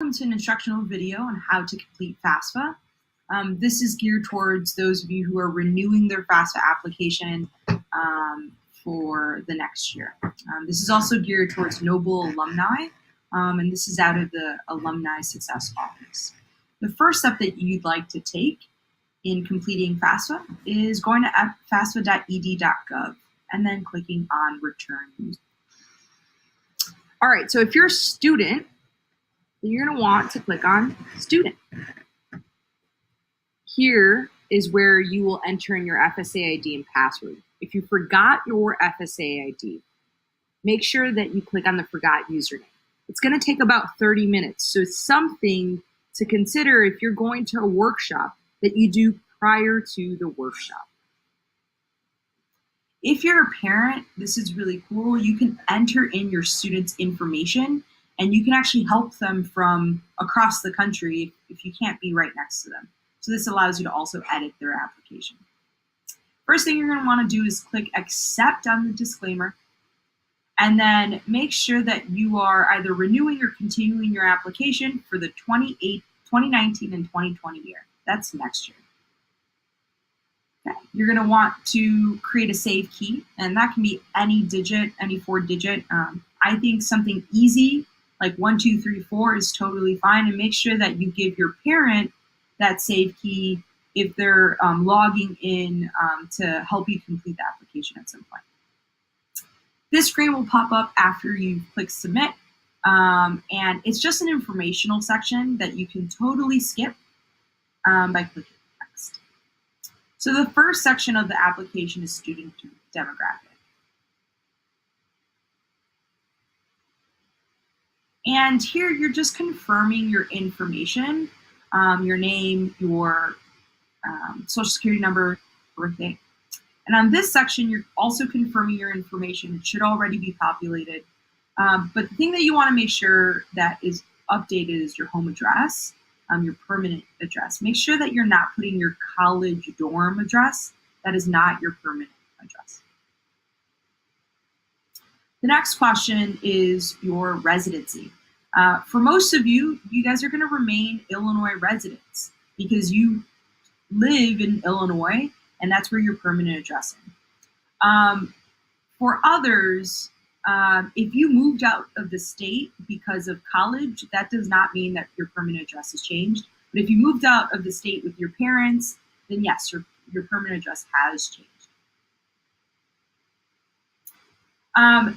Welcome to an instructional video on how to complete FAFSA. This is geared towards those of you who are renewing their FAFSA application for the next year. This is also geared towards Noble alumni, and this is out of the Alumni Success Office. The first step that you'd like to take in completing FAFSA is going to fafsa.ed.gov and then clicking on Return. All right, so if you're a student, then you're going to want to click on Student. Here is where you will enter in your FSA ID and password. If you forgot your FSA ID, make sure that you click on the Forgot Username. It's going to take about 30 minutes, so it's something to consider if you're going to a workshop that you do prior to the workshop. If you're a parent, this is really cool. You can enter in your students' information and you can actually help them from across the country if you can't be right next to them. So this allows you to also edit their application. First thing you're going to want to do is click Accept on the disclaimer, and then make sure that you are either renewing or continuing your application for the 2019 and 2020 year. That's next year. Okay. You're going to want to create a save key, and that can be any digit, any 4-digit. I think something easy like 1, 2, 3, 4 is totally fine, and make sure that you give your parent that save key if they're logging in to help you complete the application at some point. This screen will pop up after you click Submit, and it's just an informational section that you can totally skip by clicking Next. So the first section of the application is student demographic. And here you're just confirming your information, your name, your social security number, birthday. And on this section, you're also confirming your information. It should already be populated. But the thing that you want to make sure that is updated is your home address, your permanent address. Make sure that you're not putting your college dorm address. That is not your permanent address. The next question is your residency. For most of you, you guys are going to remain Illinois residents because you live in Illinois and that's where your permanent address is. For others, if you moved out of the state because of college, that does not mean that your permanent address has changed. But if you moved out of the state with your parents, then yes, your permanent address has changed.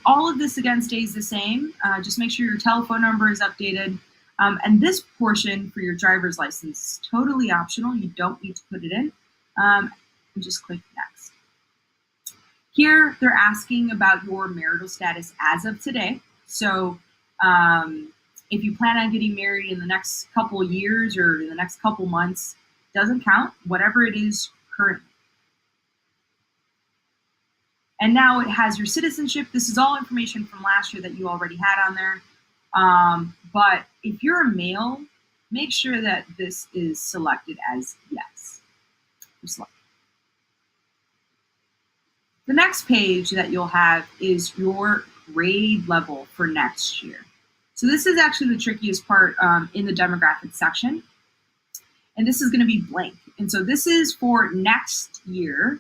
All of this, again, stays the same. Just make sure your telephone number is updated. And this portion for your driver's license is totally optional. You don't need to put it in. And just click Next. Here, they're asking about your marital status as of today. So if you plan on getting married in the next couple of years or in the next couple months, doesn't count, whatever it is currently. And now it has your citizenship. This is all information from last year that you already had on there. But if you're a male, make sure that this is selected as yes. The next page that you'll have is your grade level for next year. So this is actually the trickiest part in the demographics section. And this is going to be blank. And so this is for next year.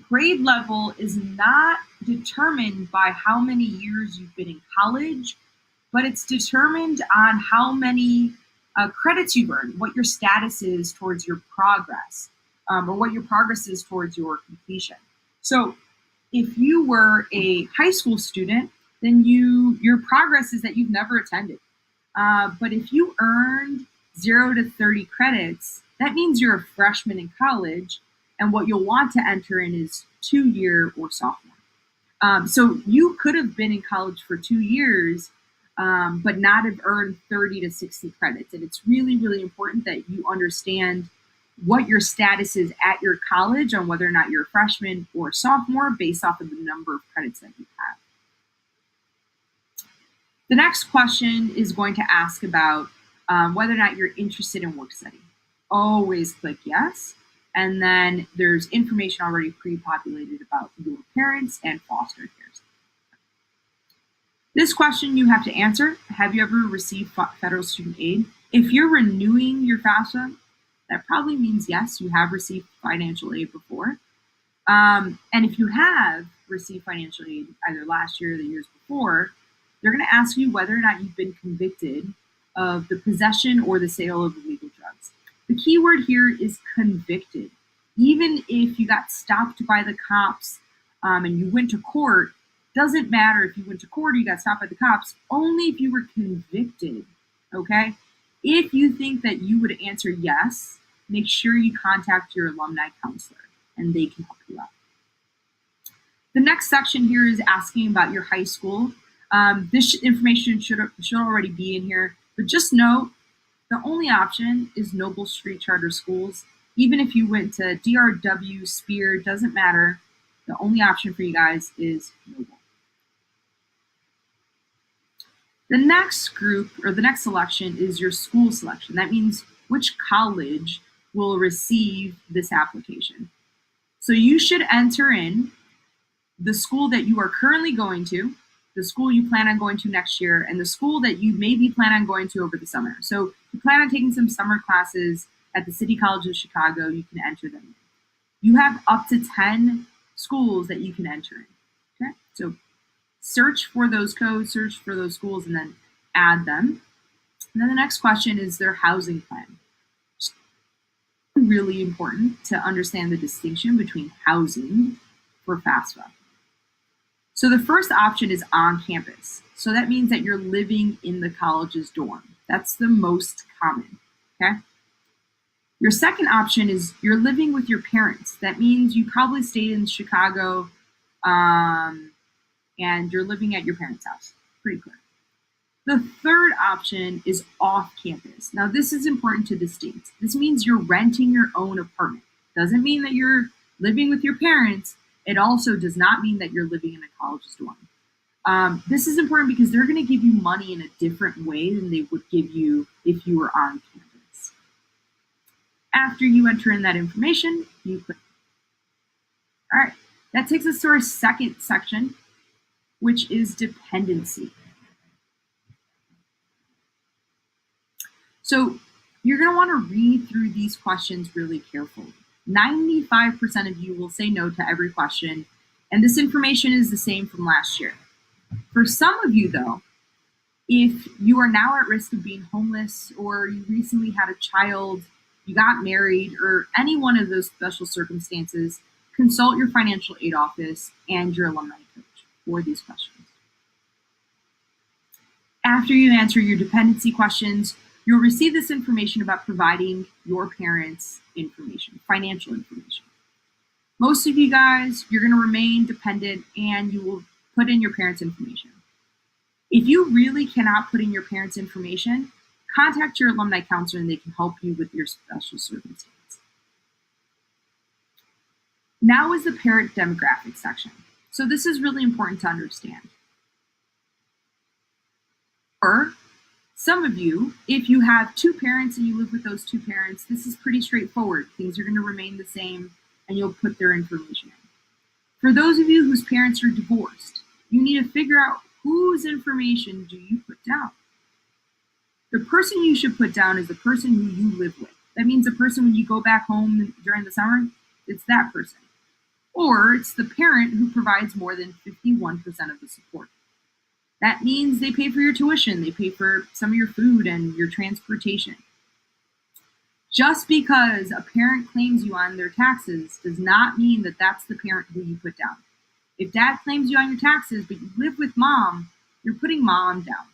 Grade level is not determined by how many years you've been in college, but it's determined on how many credits you've earned, what your status is towards your progress, or what your progress is towards your completion. So if you were a high school student, then your progress is that you've never attended. But if you earned 0 to 30 credits, that means you're a freshman in college. And what you'll want to enter in is 2-year or sophomore. So you could have been in college for 2 years, but not have earned 30 to 60 credits. And it's really, really important that you understand what your status is at your college on whether or not you're a freshman or a sophomore based off of the number of credits that you have. The next question is going to ask about whether or not you're interested in work study. Always click yes. And then there's information already pre-populated about your parents and foster care. This question you have to answer. Have you ever received federal student aid? If you're renewing your FAFSA, that probably means yes, you have received financial aid before. And if you have received financial aid either last year or the years before, they're going to ask you whether or not you've been convicted of the possession or the sale of illegal drugs. The key word here is convicted. Even if you got stopped by the cops and you went to court, doesn't matter if you went to court or you got stopped by the cops, only if you were convicted, okay? If you think that you would answer yes, make sure you contact your alumni counselor and they can help you out. The next section here is asking about your high school. This information should already be in here, but just note, the only option is Noble Street Charter Schools. Even if you went to DRW, Spear, doesn't matter. The only option for you guys is Noble. The next group, or the next selection, is your school selection. That means which college will receive this application. So you should enter in the school that you are currently going to, the school you plan on going to next year, and the school that you maybe plan on going to over the summer. So if you plan on taking some summer classes at the City College of Chicago, you can enter them. You have up to 10 schools that you can enter in. Okay, so search for those codes, search for those schools, and then add them. And then the next question is their housing plan. It's really important to understand the distinction between housing for FAFSA. So the first option is on campus. So that means that you're living in the college's dorm. That's the most common, okay? Your second option is you're living with your parents. That means you probably stayed in Chicago and you're living at your parents' house. Pretty clear. The third option is off campus. Now this is important to distinct. This means you're renting your own apartment. Doesn't mean that you're living with your parents. It also does not mean that you're living in a college's dorm. This is important because they're going to give you money in a different way than they would give you if you were on campus. After you enter in that information, you click. All right, that takes us to our second section, which is dependency. So you're going to want to read through these questions really carefully. 95% of you will say no to every question, and this information is the same from last year. For some of you, though, if you are now at risk of being homeless, or you recently had a child, you got married, or any one of those special circumstances, consult your financial aid office and your alumni coach for these questions. After you answer your dependency questions, you'll receive this information about providing your parents information, financial information. Most of you guys, you're going to remain dependent and you will put in your parents' information. If you really cannot put in your parents' information, contact your alumni counselor and they can help you with your special circumstance. Now is the parent demographics section. So this is really important to understand. Or some of you, if you have two parents and you live with those two parents, this is pretty straightforward. Things are going to remain the same and you'll put their information in. For those of you whose parents are divorced, you need to figure out whose information do you put down. The person you should put down is the person who you live with. That means the person when you go back home during the summer, it's that person. Or it's the parent who provides more than 51% of the support. That means they pay for your tuition, they pay for some of your food and your transportation. Just because a parent claims you on their taxes does not mean that that's the parent who you put down. If dad claims you on your taxes, but you live with mom, you're putting mom down.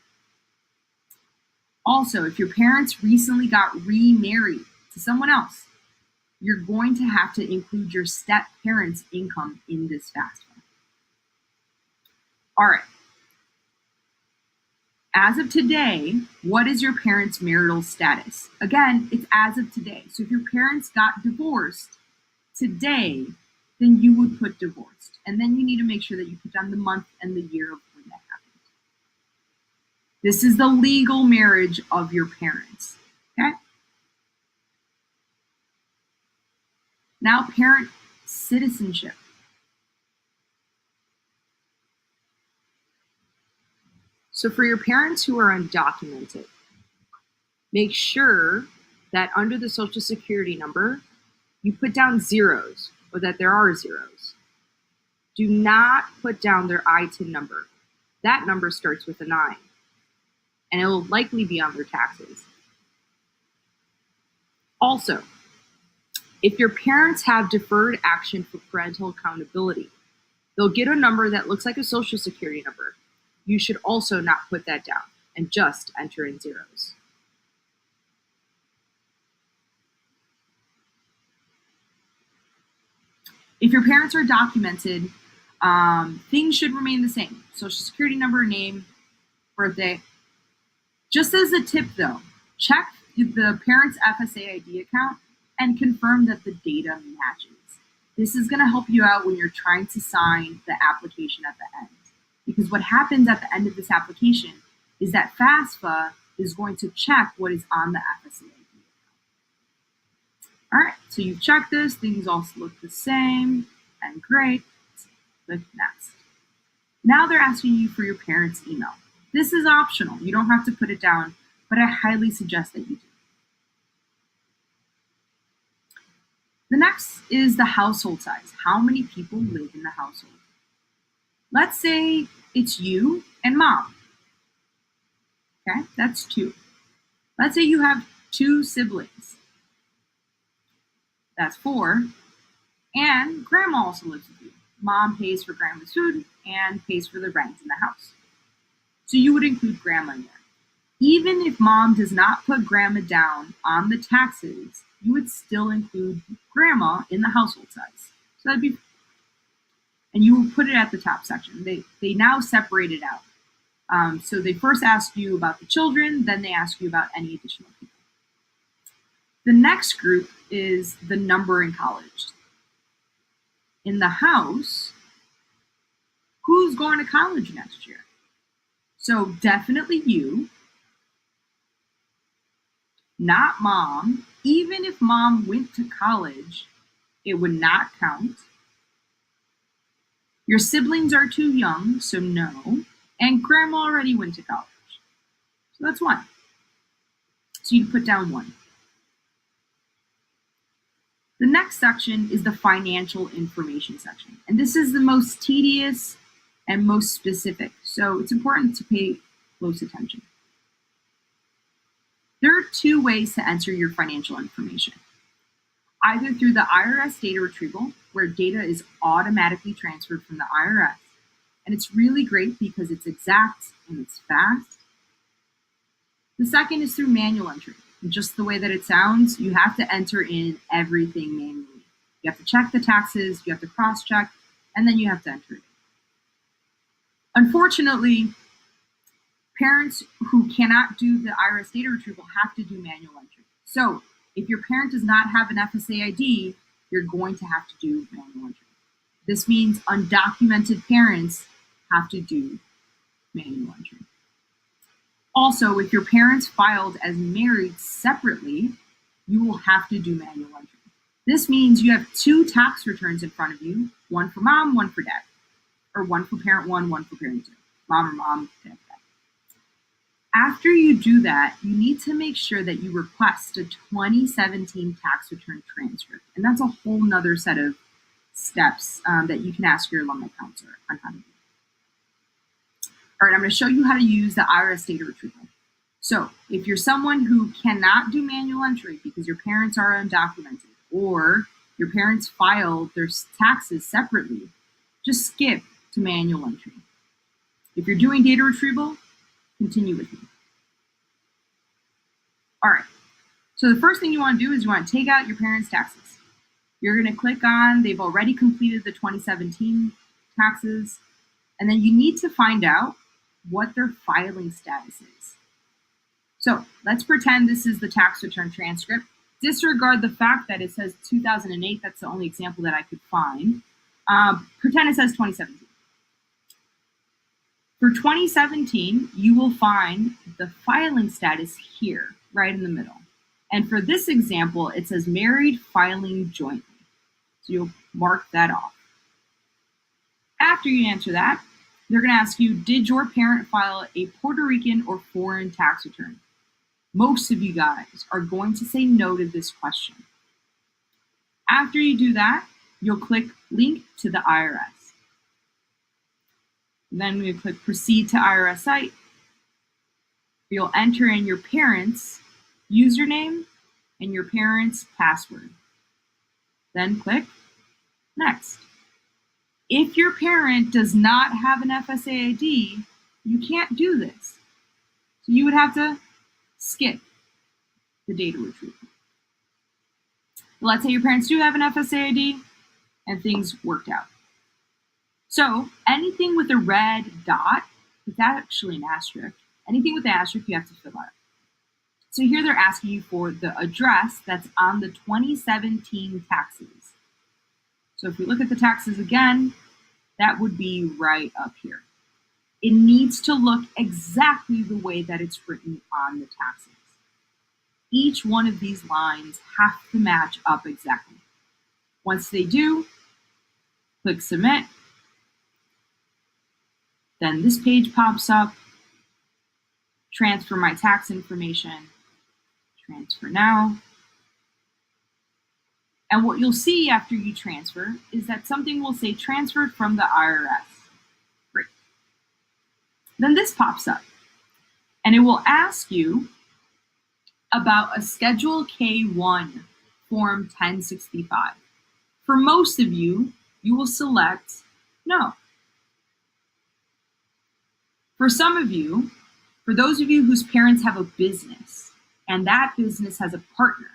Also, if your parents recently got remarried to someone else, you're going to have to include your step parents' income in this FAFSA. All right. As of today, what is your parents' marital status? Again, it's as of today. So if your parents got divorced today, then you would put divorced. And then you need to make sure that you put down the month and the year of when that happened. This is the legal marriage of your parents, okay? Now, parent citizenship. So for your parents who are undocumented, make sure that under the Social Security number, you put down zeros or that there are zeros. Do not put down their ITIN number. That number starts with a 9, and it will likely be on their taxes. Also, if your parents have deferred action for parental accountability, they'll get a number that looks like a Social Security number. You should also not put that down and just enter in zeros. If your parents are documented, things should remain the same. Social Security number, name, birthday. Just as a tip though, check the parent's FSA ID account and confirm that the data matches. This is gonna help you out when you're trying to sign the application at the end. Because what happens at the end of this application is that FAFSA is going to check what is on the FSA ID. All right, so you check this, things also look the same and great. Click next. Now they're asking you for your parents' email. This is optional, you don't have to put it down, but I highly suggest that you do. The next is the household size. How many people live in the household? Let's say it's you and mom. Okay, that's 2. Let's say you have 2 siblings. That's 4. And grandma also lives with you. Mom pays for grandma's food and pays for the rent in the house. So you would include grandma in there. Even if mom does not put grandma down on the taxes, you would still include grandma in the household size. So that'd be, and you would put it at the top section. They now separate it out. So they first ask you about the children, then they ask you about any additional people. The next group is the number in college. In the house, who's going to college next year? So definitely you, not mom. Even if mom went to college, it would not count. Your siblings are too young, so no. And grandma already went to college. So that's 1. So you put down 1. The next section is the financial information section. And this is the most tedious and most specific. So it's important to pay close attention. There are 2 ways to enter your financial information. Either through the IRS data retrieval, where data is automatically transferred from the IRS. And it's really great because it's exact and it's fast. The second is through manual entry. Just the way that it sounds, you have to enter in everything manually. You have to check the taxes, you have to cross-check, and then you have to enter it. Unfortunately, parents who cannot do the IRS data retrieval have to do manual entry. So if your parent does not have an FSA ID, you're going to have to do manual entry. This means undocumented parents have to do manual entry. Also, if your parents filed as married separately, you will have to do manual entry. This means you have 2 tax returns in front of you, one for mom, one for dad, or one for parent 1, one for parent 2, mom or mom, dad. After you do that, you need to make sure that you request a 2017 tax return transcript. And that's a whole nother set of steps that you can ask your alumni counselor on how to do. All right, I'm going to show you how to use the IRS data retrieval. So if you're someone who cannot do manual entry because your parents are undocumented or your parents filed their taxes separately, just skip to manual entry. If you're doing data retrieval, continue with me. All right, so the first thing you want to do is you want to take out your parents' taxes. You're going to click on, they've already completed the 2017 taxes, and then you need to find out what their filing status is. So let's pretend this is the tax return transcript. Disregard the fact that it says 2008. That's the only example that I could find. Pretend it says 2017. For 2017, you will find the filing status here, right in the middle. And for this example, it says married filing jointly. So you'll mark that off. After you answer that, they're going to ask you, did your parent file a Puerto Rican or foreign tax return? Most of you guys are going to say no to this question. After you do that, you'll click Link to the IRS. Then you click Proceed to IRS site. You'll enter in your parents' username and your parents' password. Then click Next. If your parent does not have an FSA ID, you can't do this. So you would have to skip the data retrieval. Let's say your parents do have an FSA ID and things worked out. So anything with a red dot, it's actually an asterisk. Anything with an asterisk, you have to fill out. So here they're asking you for the address that's on the 2017 taxes. So if we look at the taxes again, that would be right up here. It needs to look exactly the way that it's written on the taxes. Each one of these lines have to match up exactly. Once they do, click Submit. Then this page pops up. Transfer my tax information. Transfer now. And what you'll see after you transfer is that something will say transferred from the IRS. Great. Then this pops up and it will ask you about a Schedule K-1 Form 1065. For most of you, you will select no. For some of you, for those of you whose parents have a business and that business has a partner,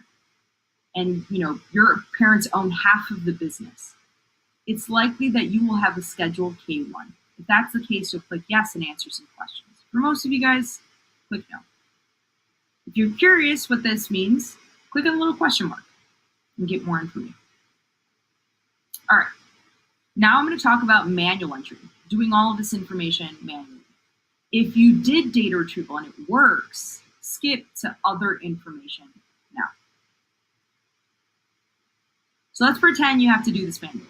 and your parents own half of the business, it's likely that you will have a Schedule K-1. If that's the case, you'll click yes and answer some questions. For most of you guys, click no. If you're curious what this means, click on the little question mark and get more information. All right, now I'm going to talk about manual entry, doing all of this information manually. If you did data retrieval and it works, skip to other information now. So let's pretend you have to do this manually.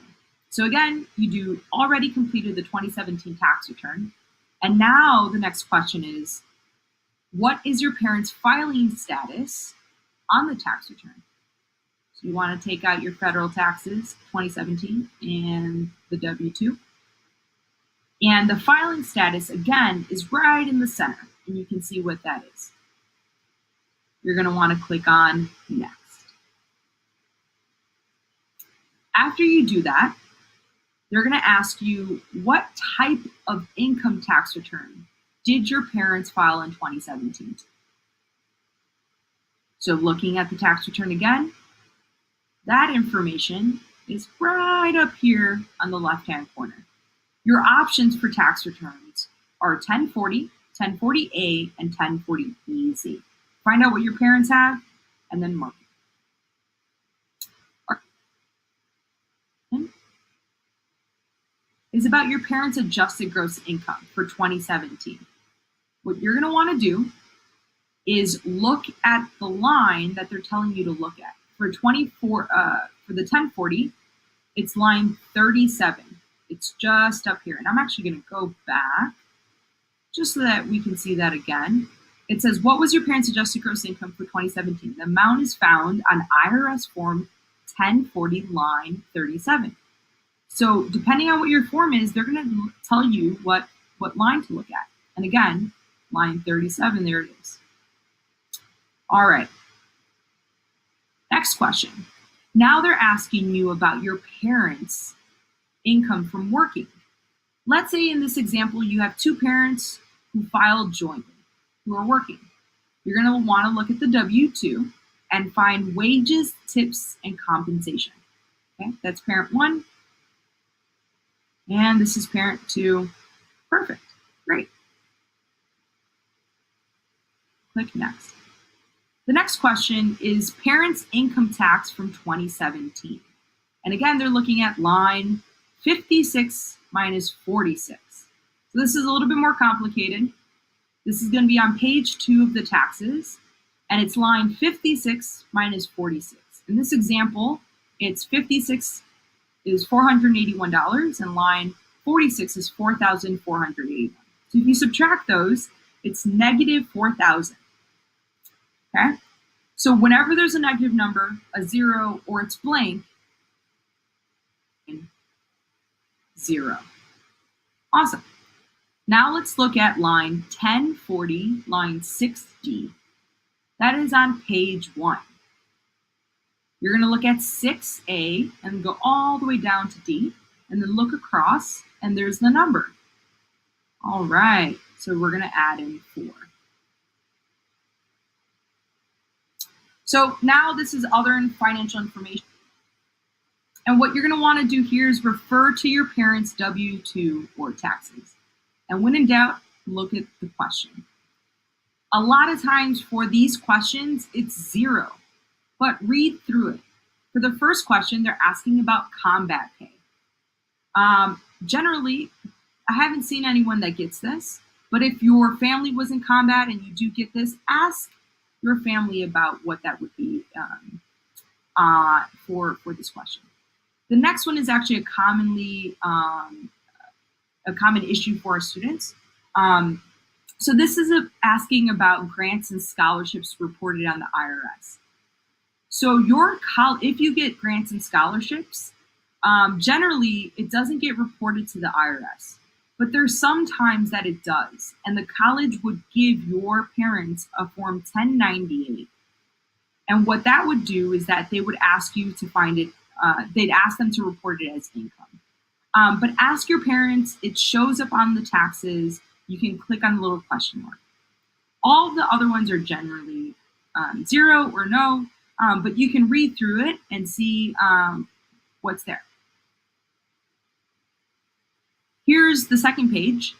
So again, you already completed the 2017 tax return. And now the next question is, what is your parents' filing status on the tax return? So you want to take out your federal taxes, 2017, and the W-2. And the filing status, again, is right in the center. And you can see what that is. You're going to want to click on Next. After you do that, they're going to ask you, what type of income tax return did your parents file in 2017? So looking at the tax return again, that information is right up here on the left-hand corner. Your options for tax returns are 1040, 1040A, and 1040EZ. Find out what your parents have and then mark it. Is about your parents' adjusted gross income for 2017. What you're going to want to do is look at the line that they're telling you to look at. For the 1040, it's line 37. It's just up here. And I'm actually going to go back just so that we can see that again. It says, what was your parents' adjusted gross income for 2017? The amount is found on IRS form 1040, line 37. So depending on what your form is, they're going to tell you what line to look at. And again, line 37, there it is. All right. Next question. Now they're asking you about your parents' income from working. Let's say in this example, you have two parents who filed jointly, who are working. You're going to want to look at the W-2 and find wages, tips, and compensation. Okay, that's parent one. And this is parent two. Perfect. Great. Click Next. The next question is parents' income tax from 2017. And again, they're looking at line 56 minus 46. So this is a little bit more complicated. This is going to be on page 2 of the taxes, and it's line 56 minus 46. In this example, it's 56 is $481, and line 46 is 4,481. So if you subtract those, it's negative 4,000. Okay? So whenever there's a negative number, a zero, or it's blank, 0. Awesome. Now let's look at line 1040, line 6D. That is on page 1. You're going to look at 6A and go all the way down to D, and then look across, and there's the number. All right, so we're going to add in 4. So now this is other financial information. And what you're going to want to do here is refer to your parents' W-2 or taxes. And when in doubt, look at the question. A lot of times for these questions, it's 0, but read through it. For the first question, they're asking about combat pay. Generally, I haven't seen anyone that gets this, but if your family was in combat and you do get this, ask your family about what that would be for this question. The next one is actually a common issue for our students. So this is asking about grants and scholarships reported on the IRS. So if you get grants and scholarships, generally it doesn't get reported to the IRS, but there's some times that it does. And the college would give your parents a Form 1098. And what that would do is that they would ask you to find it, they'd ask them to report it as income. But ask your parents, it shows up on the taxes. You can click on the little question mark. All the other ones are generally 0 or no, but you can read through it and see what's there. Here's the second page.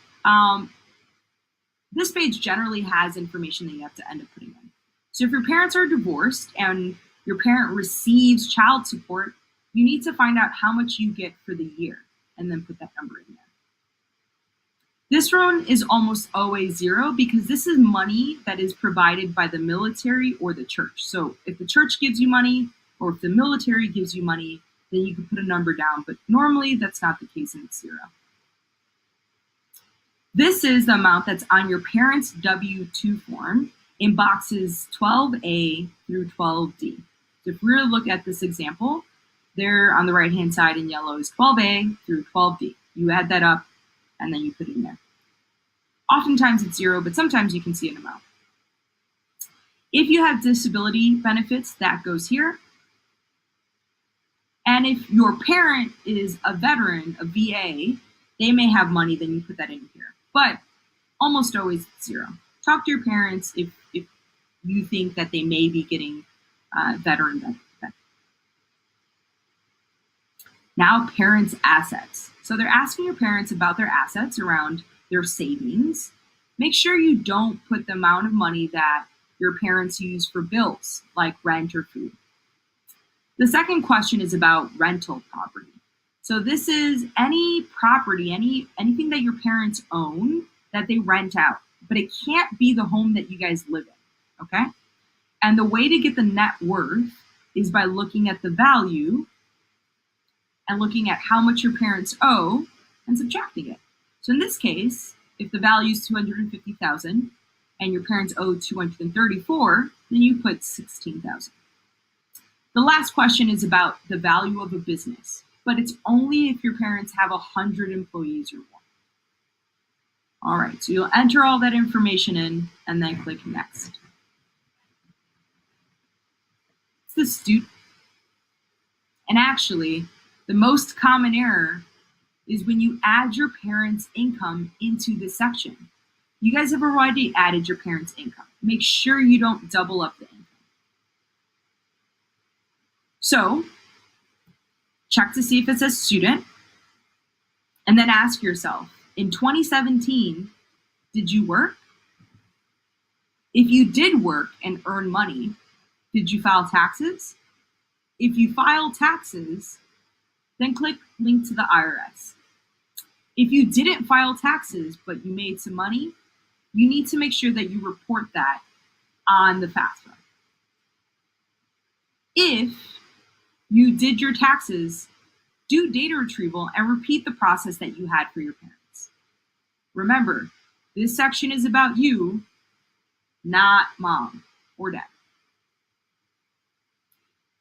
This page generally has information that you have to end up putting in. So if your parents are divorced and your parent receives child support, you need to find out how much you get for the year and then put that number in there. This one is almost always 0 because this is money that is provided by the military or the church. So if the church gives you money or if the military gives you money, then you can put a number down, but normally that's not the case and it's 0. This is the amount that's on your parents' W-2 form in boxes 12A through 12D. So if we were to look at this example, there on the right-hand side in yellow is 12A through 12D. You add that up and then you put it in there. Oftentimes it's 0, but sometimes you can see an amount. If you have disability benefits, that goes here. And if your parent is a veteran, a VA, they may have money, then you put that in here. But almost always it's 0. Talk to your parents if you think that they may be getting veteran benefits. Now, parents' assets. So they're asking your parents about their assets around their savings. Make sure you don't put the amount of money that your parents use for bills, like rent or food. The second question is about rental property. So this is any property, anything that your parents own that they rent out, but it can't be the home that you guys live in, okay? And the way to get the net worth is by looking at the value and looking at how much your parents owe and subtracting it. So in this case, if the value is $250,000 and your parents owe $234,000, then you put $16,000. The last question is about the value of a business, but it's only if your parents have 100 employees or more. All right, so you'll enter all that information in and then click next. It's the student. And actually, the most common error is when you add your parents' income into this section. You guys have already added your parents' income. Make sure you don't double up the income. So, check to see if it says student, and then ask yourself, in 2017, did you work? If you did work and earn money, did you file taxes? If you file taxes, then click link to the IRS. If you didn't file taxes, but you made some money, you need to make sure that you report that on the Fafsa. If you did your taxes Do data retrieval and repeat the process that you had for your parents. Remember, this section is about you, not mom or dad.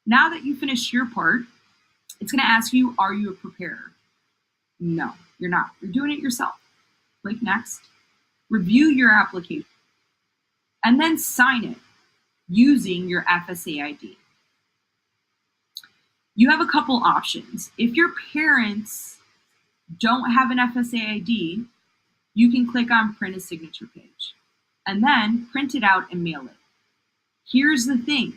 Now that you finished your part, it's going to ask you, are you a preparer? No, you're not. You're doing it yourself. Click next. Review your application. And then sign it using your FSA ID. You have a couple options. If your parents don't have an FSA ID, you can click on print a signature page and then print it out and mail it. Here's the thing.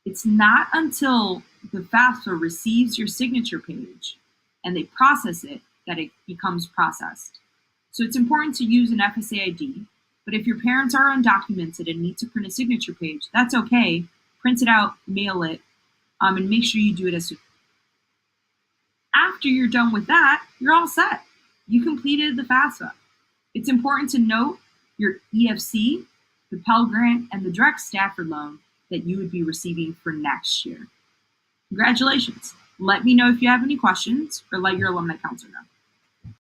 It's not until the Fafsa receives your signature page and they process it that it becomes processed. So it's important to use an FSA ID, but if your parents are undocumented and need to print a signature page, that's okay. Print it out, mail it, and make sure you do it as soon. After you're done with that, you're all set. You completed the FAFSA. It's important to note your EFC, the Pell Grant, and the direct Stafford loan that you would be receiving for next year. Congratulations. Let me know if you have any questions or let your alumni counselor know.